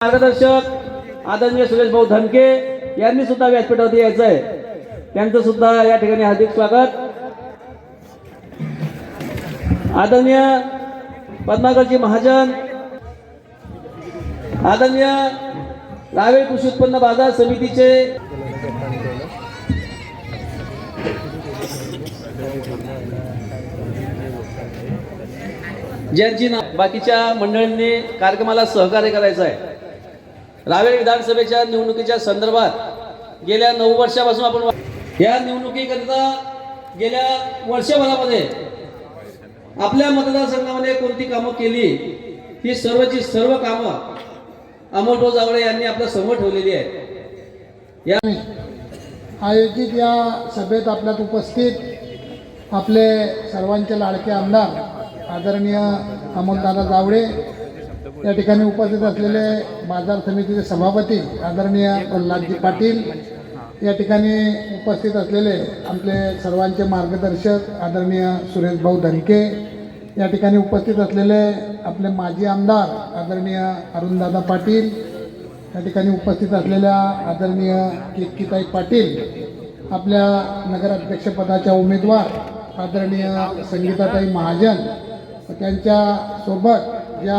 मार्गदर्शक आदरणीय सुरेश भाऊ धनके यांनी सुद्धा व्यासपीठावरती यायचं आहे, त्यांचं सुद्धा या ठिकाणी हार्दिक स्वागत। आदरणीय पद्माकरजी महाजन, आदरणीय रावेर कृषी उत्पन्न बाजार समितीचे ज्यांची बाकीच्या मंडळींनी कार्यक्रमाला सहकार्य करायचं आहे। रावेर विधानसभेच्या निवडणुकीच्या संदर्भात गेल्या 9 वर्षापासून आपण या निवडणुकीकरिता गेल्या वर्षभरामध्ये आपल्या मतदारसंघामध्ये कोणती कामं केली ही सर्वची सर्व कामं अमोलभाऊ जावळे यांनी आपल्या समोर ठेवलेली आहे। या आयोजित या सभेत आपल्यात उपस्थित आपले सर्वांचे लाडके आमदार आदरणीय अमोलदादा जावळे, या ठिकाणी उपस्थित असलेले बाजार समितीचे सभापती आदरणीय प्रल्हादजी पाटील, या ठिकाणी उपस्थित असलेले आपले सर्वांचे मार्गदर्शक आदरणीय सुरेश भाऊ धनके, या ठिकाणी उपस्थित असलेले आपले माजी आमदार आदरणीय अरुणदादा पाटील, या ठिकाणी उपस्थित असलेल्या आदरणीय कीर्तिताई पाटील, आपल्या नगराध्यक्षपदाच्या उमेदवार आदरणीय संगीताताई महाजन, त्यांच्या सोबत ज्या